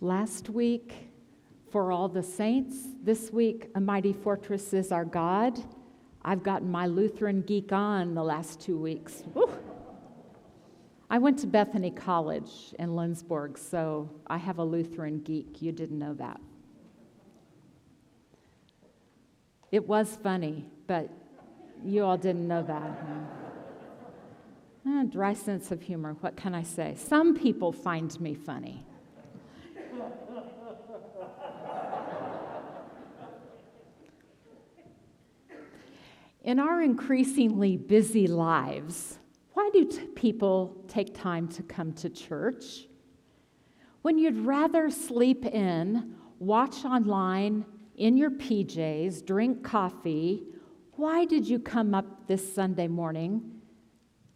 Last week, for all the saints. This week, a mighty fortress is our God. I've gotten my Lutheran geek on the last 2 weeks. Woo. I went to Bethany College in Lindsborg, so I have a Lutheran geek. You didn't know that. It was funny, but you all didn't know that. Dry sense of humor, what can I say? Some people find me funny. In our increasingly busy lives, why do people take time to come to church? When you'd rather sleep in, watch online, in your PJs, drink coffee, why did you come up this Sunday morning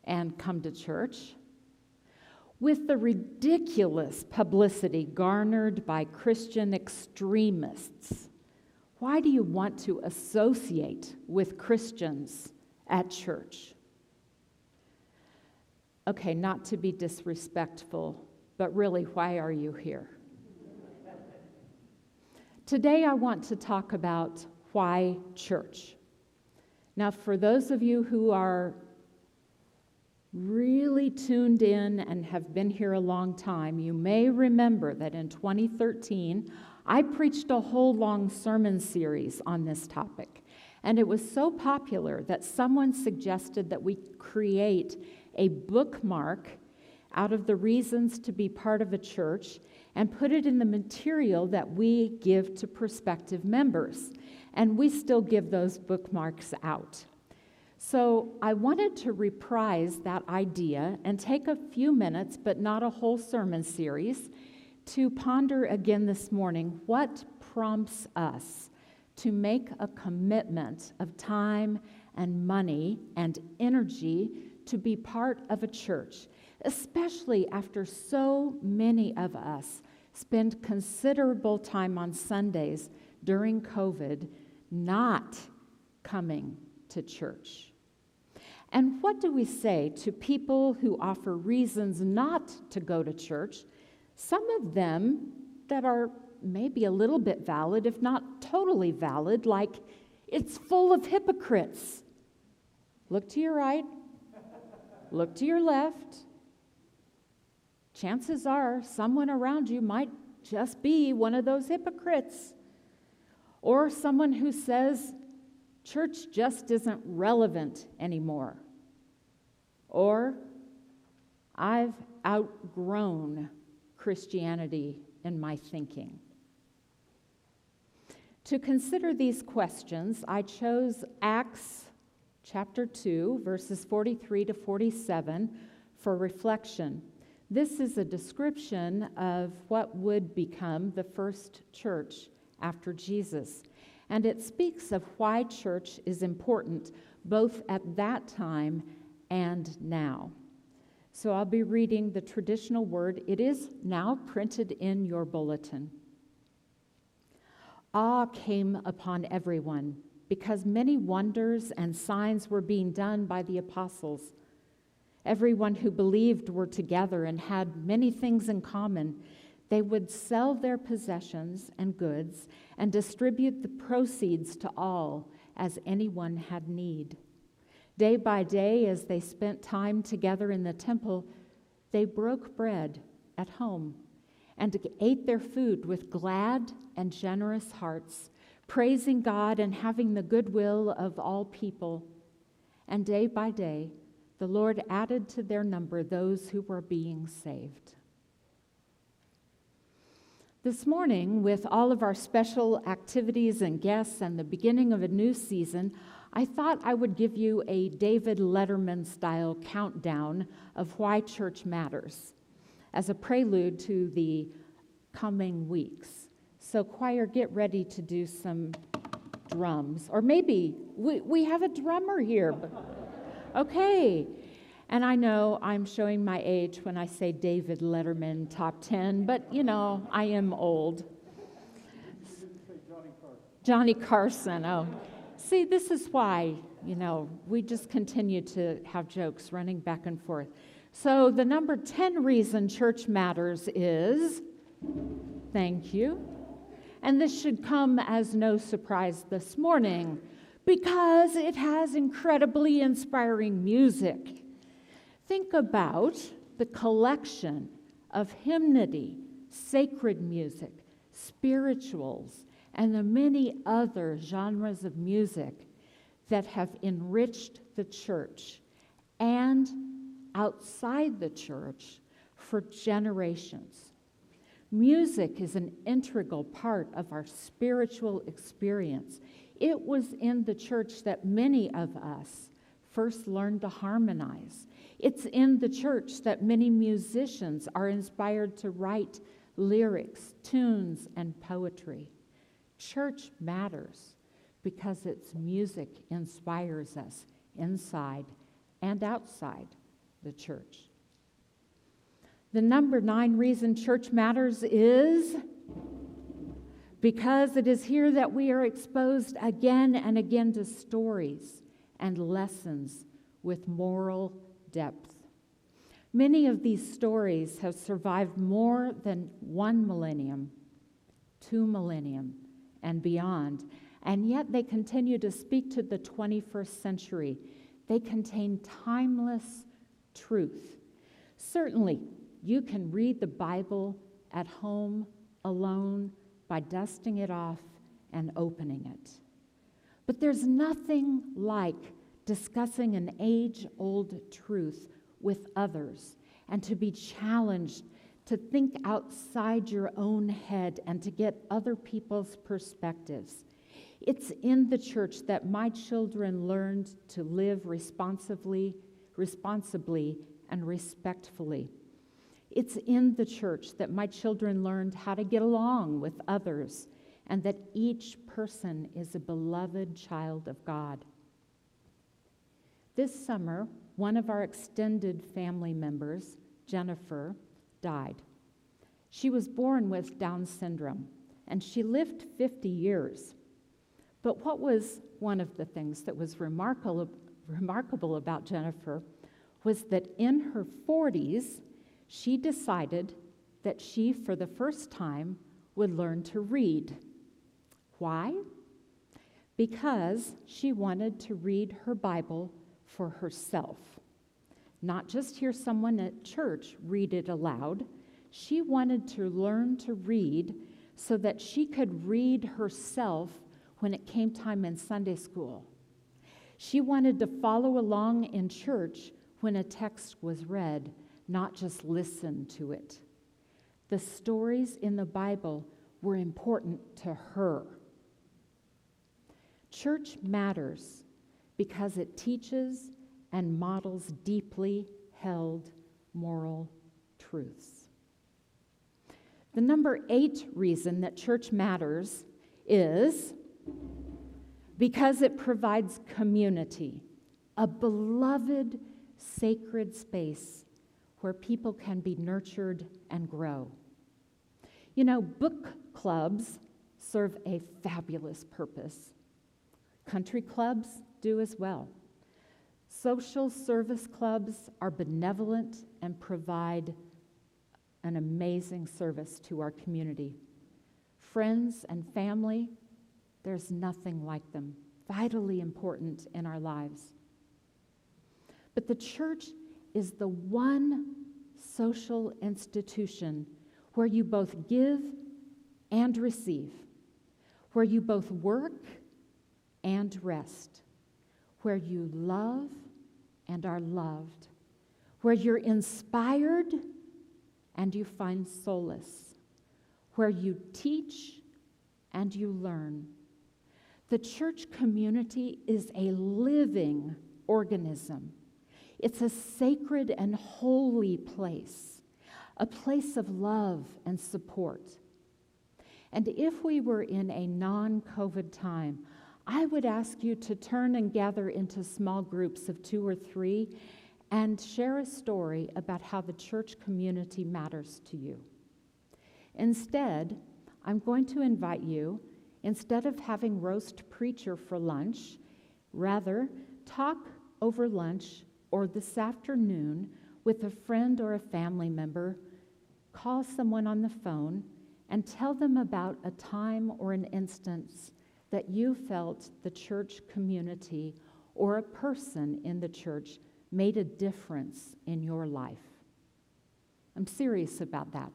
and come to church? With the ridiculous publicity garnered by Christian extremists, why do you want to associate with Christians at church? Okay, not to be disrespectful, but really, why are you here? Today, I want to talk about why church. Now, for those of you who are really tuned in and have been here a long time, you may remember that in 2013, I preached a whole long sermon series on this topic, and it was so popular that someone suggested that we create a bookmark out of the reasons to be part of a church and put it in the material that we give to prospective members, and we still give those bookmarks out. So I wanted to reprise that idea and take a few minutes, but not a whole sermon series, to ponder again this morning what prompts us to make a commitment of time and money and energy to be part of a church, especially after so many of us spend considerable time on Sundays during COVID not coming to church. And what do we say to people who offer reasons not to go to church? Some of them that are maybe a little bit valid, if not totally valid, like it's full of hypocrites. Look to your right, look to your left. Chances are someone around you might just be one of those hypocrites. Or someone who says church just isn't relevant anymore. Or I've outgrown Christianity in my thinking. To consider these questions, I chose Acts chapter 2, verses 43 to 47 for reflection. This is a description of what would become the first church after Jesus, and it speaks of why church is important both at that time and now. So I'll be reading the traditional word. It is now printed in your bulletin. Awe came upon everyone because many wonders and signs were being done by the apostles. Everyone who believed were together and had many things in common. They would sell their possessions and goods and distribute the proceeds to all as anyone had need. Day by day, as they spent time together in the temple, they broke bread at home and ate their food with glad and generous hearts, praising God and having the goodwill of all people. And day by day, the Lord added to their number those who were being saved. This morning, with all of our special activities and guests and the beginning of a new season, I thought I would give you a David Letterman-style countdown of why church matters as a prelude to the coming weeks. So choir, get ready to do some drums. Or maybe we have a drummer here. Okay. And I know I'm showing my age when I say David Letterman top 10, but I am old. Johnny Carson, oh. See, this is why, we just continue to have jokes running back and forth. So the number 10 reason church matters is Thank you. And this should come as no surprise this morning because it has incredibly inspiring music. Think about the collection of hymnody, sacred music, spirituals, and the many other genres of music that have enriched the church and outside the church for generations. Music is an integral part of our spiritual experience. It was in the church that many of us first learned to harmonize. It's in the church that many musicians are inspired to write lyrics, tunes, and poetry. Church matters because its music inspires us inside and outside the church. The number 9 reason church matters is because it is here that we are exposed again and again to stories and lessons with moral depth. Many of these stories have survived more than 1 millennium, 2 millennium, and beyond, and yet they continue to speak to the 21st century. They contain timeless truth. Certainly, you can read the Bible at home alone by dusting it off and opening it. But there's nothing like discussing an age-old truth with others and to be challenged to think outside your own head and to get other people's perspectives. It's in the church that my children learned to live responsibly, and respectfully. It's in the church that my children learned how to get along with others and that each person is a beloved child of God. This summer, one of our extended family members, Jennifer, died. She was born with Down syndrome, and she lived 50 years. But what was one of the things that was remarkable about Jennifer was that in her 40s, she decided that she, for the first time, would learn to read. Why? Because she wanted to read her Bible for herself. Not just hear someone at church read it aloud. She wanted to learn to read so that she could read herself when it came time in Sunday school. She wanted to follow along in church when a text was read, not just listen to it. The stories in the Bible were important to her. Church matters because it teaches and models deeply held moral truths. The number 8 reason that church matters is because it provides community, a beloved sacred space where people can be nurtured and grow. You know, book clubs serve a fabulous purpose. Country clubs do as well. Social service clubs are benevolent and provide an amazing service to our community. Friends and family, there's nothing like them, vitally important in our lives. But the church is the one social institution where you both give and receive, where you both work and rest, where you love and are loved, where you're inspired and you find solace, where you teach and you learn. The church community is a living organism. It's a sacred and holy place, a place of love and support. And if we were in a non-COVID time, I would ask you to turn and gather into small groups of 2 or 3 and share a story about how the church community matters to you. Instead, I'm going to invite you, instead of having roast preacher for lunch, rather talk over lunch or this afternoon with a friend or a family member, call someone on the phone, and tell them about a time or an instance that you felt the church community or a person in the church made a difference in your life. I'm serious about that.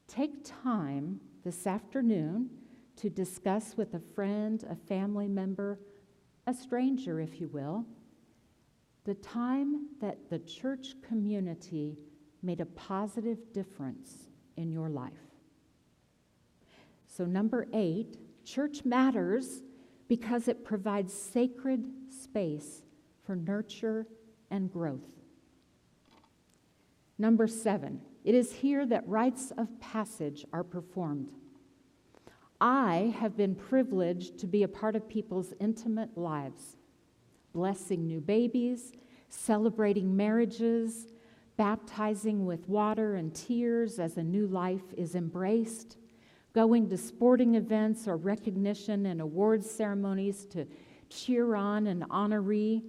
Take time this afternoon to discuss with a friend, a family member, a stranger, if you will, the time that the church community made a positive difference in your life. So number 8, church matters because it provides sacred space for nurture and growth. Number 7, it is here that rites of passage are performed. I have been privileged to be a part of people's intimate lives, blessing new babies, celebrating marriages, baptizing with water and tears as a new life is embraced, going to sporting events or recognition and awards ceremonies to cheer on an honoree,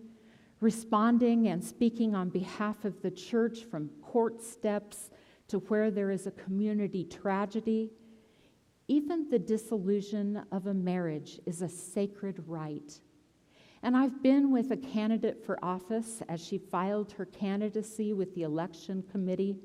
responding and speaking on behalf of the church from court steps to where there is a community tragedy. Even the dissolution of a marriage is a sacred rite. And I've been with a candidate for office as she filed her candidacy with the election committee.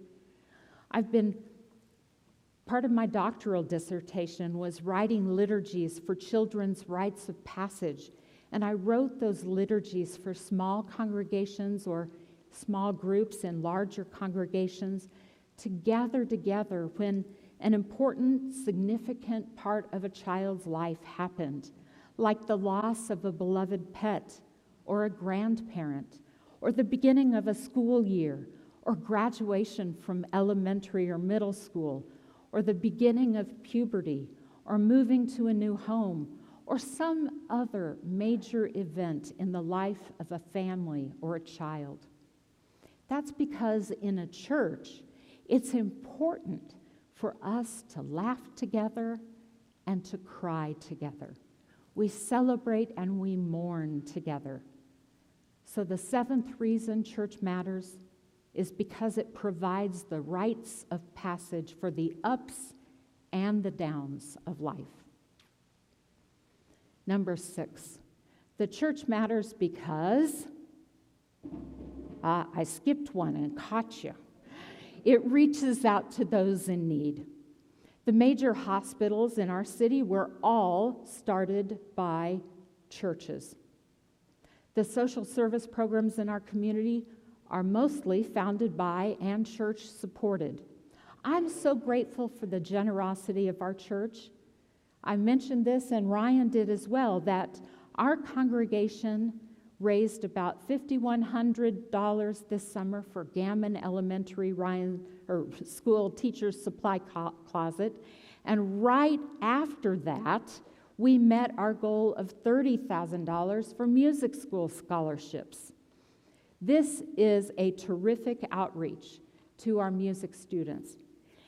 Part of my doctoral dissertation was writing liturgies for children's rites of passage. And I wrote those liturgies for small congregations or small groups in larger congregations to gather together when an important, significant part of a child's life happened, like the loss of a beloved pet or a grandparent, or the beginning of a school year, or graduation from elementary or middle school, or the beginning of puberty, or moving to a new home, or some other major event in the life of a family or a child. That's because in a church, it's important for us to laugh together and to cry together. We celebrate and we mourn together. So the 7th reason church matters is because it provides the rites of passage for the ups and the downs of life. Number 6, the church matters because, I skipped one and caught you. It reaches out to those in need. The major hospitals in our city were all started by churches. The social service programs in our community are mostly founded by and church supported. I'm so grateful for the generosity of our church. I mentioned this, and Ryan did as well, that our congregation raised about $5,100 this summer for Gammon Elementary School Teachers Supply Closet. And right after that, we met our goal of $30,000 for music school scholarships. This is a terrific outreach to our music students.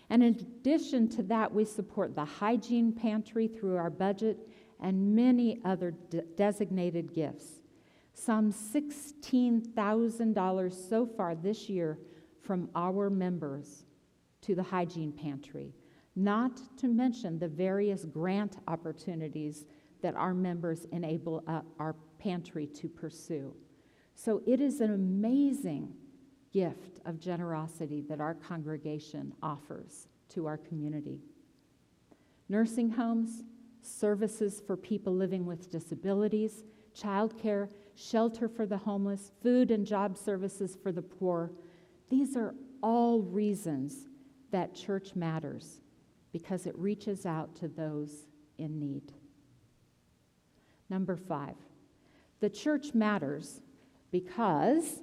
And in addition to that, we support the hygiene pantry through our budget and many other designated gifts. Some $16,000 so far this year from our members to the hygiene pantry, not to mention the various grant opportunities that our members enable our pantry to pursue. So it is an amazing gift of generosity that our congregation offers to our community. Nursing homes, services for people living with disabilities, childcare, shelter for the homeless, food and job services for the poor. These are all reasons that church matters because it reaches out to those in need. Number 5, the church matters because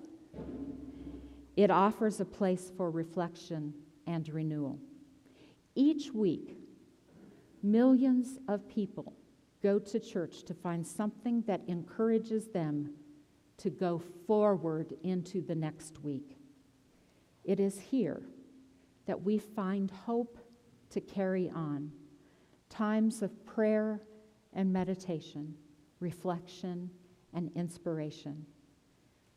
it offers a place for reflection and renewal. Each week, millions of people go to church to find something that encourages them to go forward into the next week. It is here that we find hope to carry on, times of prayer and meditation, reflection and inspiration.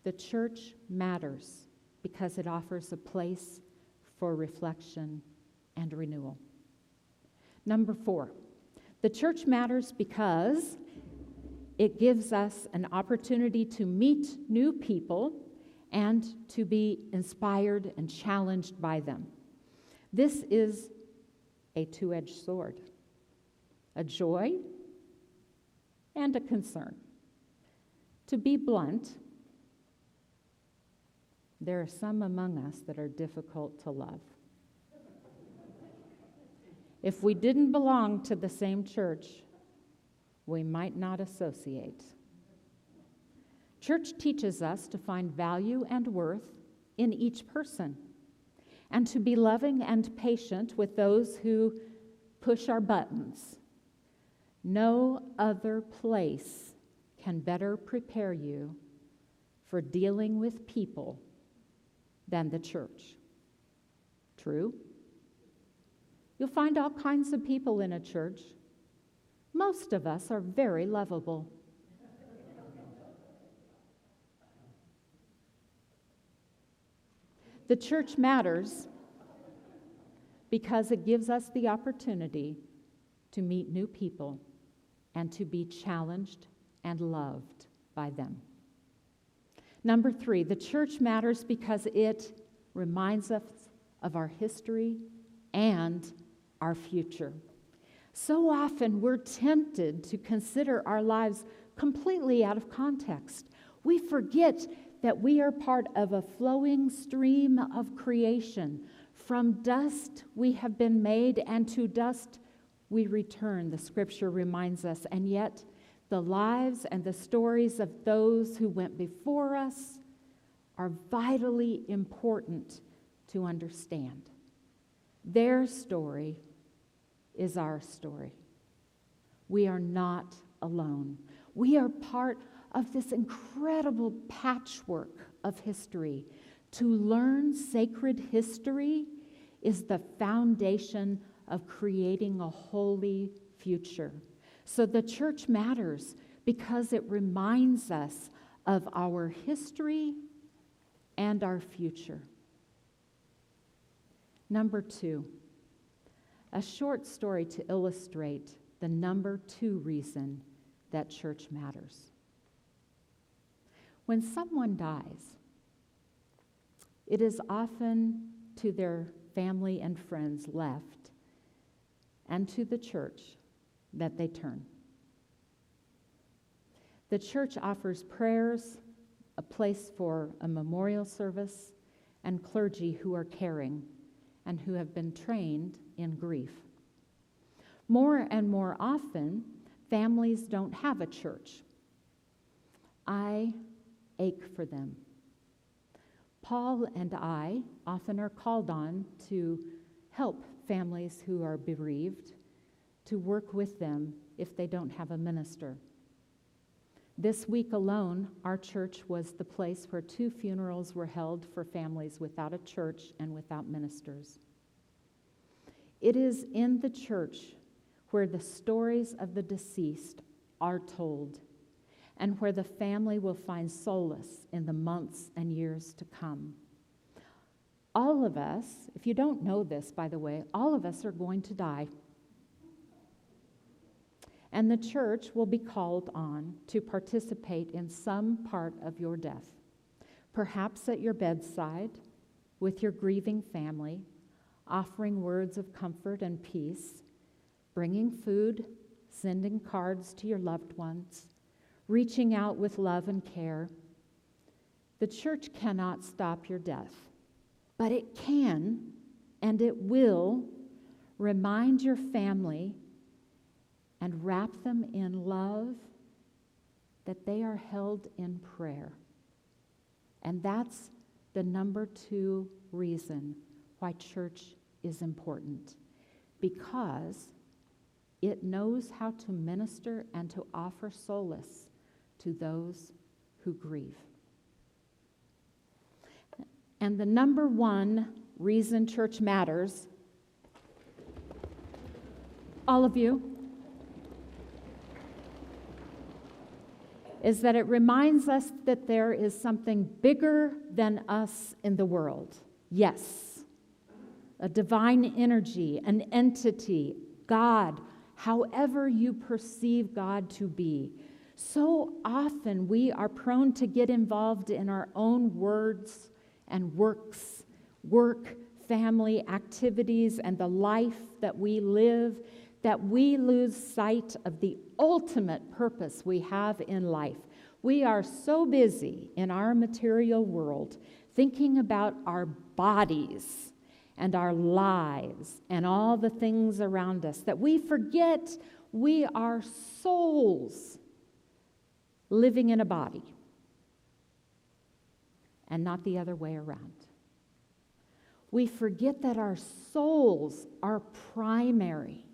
The church matters because it offers a place for reflection and renewal. Number 4, the church matters because it gives us an opportunity to meet new people and to be inspired and challenged by them. This is a two-edged sword, a joy and a concern. To be blunt, there are some among us that are difficult to love. If we didn't belong to the same church, we might not associate. Church teaches us to find value and worth in each person and to be loving and patient with those who push our buttons. No other place can better prepare you for dealing with people than the church. True? You'll find all kinds of people in a church. Most of us are very lovable. The church matters because it gives us the opportunity to meet new people and to be challenged and loved by them. Number 3, the church matters because it reminds us of our history and our future. So often we're tempted to consider our lives completely out of context. We forget that we are part of a flowing stream of creation. From dust we have been made, and to dust we return, the scripture reminds us. And yet the lives and the stories of those who went before us are vitally important to understand. Their story is our story. We are not alone. We are part of this incredible patchwork of history. To learn sacred history is the foundation of creating a holy future. So the church matters because it reminds us of our history and our future. Number 2, a short story to illustrate the number 2 reason that church matters. When someone dies, it is often to their family and friends left and to the church that they turn. The church offers prayers, a place for a memorial service, and clergy who are caring and who have been trained in grief. More and more often, families don't have a church. I ache for them. Paul and I often are called on to help families who are bereaved, to work with them if they don't have a minister. This week alone, our church was the place where 2 funerals were held for families without a church and without ministers. It is in the church where the stories of the deceased are told and where the family will find solace in the months and years to come. All of us, if you don't know this, by the way, all of us are going to die. And the church will be called on to participate in some part of your death, perhaps at your bedside with your grieving family, offering words of comfort and peace, bringing food, sending cards to your loved ones, reaching out with love and care. The church cannot stop your death, but it can and it will remind your family and wrap them in love that they are held in prayer. And that's the number 2 reason why church is important, because it knows how to minister and to offer solace to those who grieve. And the number 1 reason church matters, all of you, is that it reminds us that there is something bigger than us in the world. Yes, a divine energy, an entity, God, however you perceive God to be. So often we are prone to get involved in our own words and work, family activities, and the life that we live, that we lose sight of the ultimate purpose we have in life. We are so busy in our material world thinking about our bodies and our lives and all the things around us that we forget we are souls living in a body and not the other way around. We forget that our souls are primary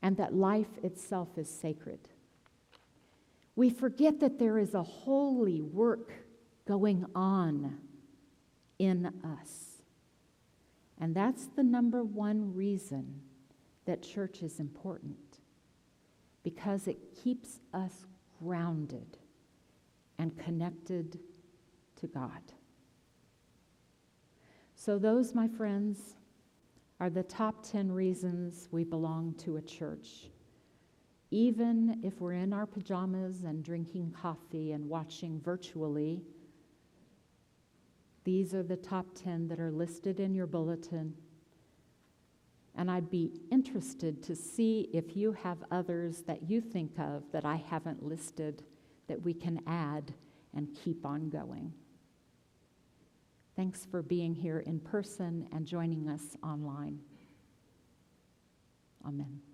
and that life itself is sacred. We forget that there is a holy work going on in us. And that's the number one reason that church is important, because it keeps us grounded and connected to God. So those, my friends, are the top 10 reasons we belong to a church. Even if we're in our pajamas and drinking coffee and watching virtually, these are the top 10 that are listed in your bulletin. And I'd be interested to see if you have others that you think of that I haven't listed that we can add and keep on going. Thanks for being here in person and joining us online. Amen.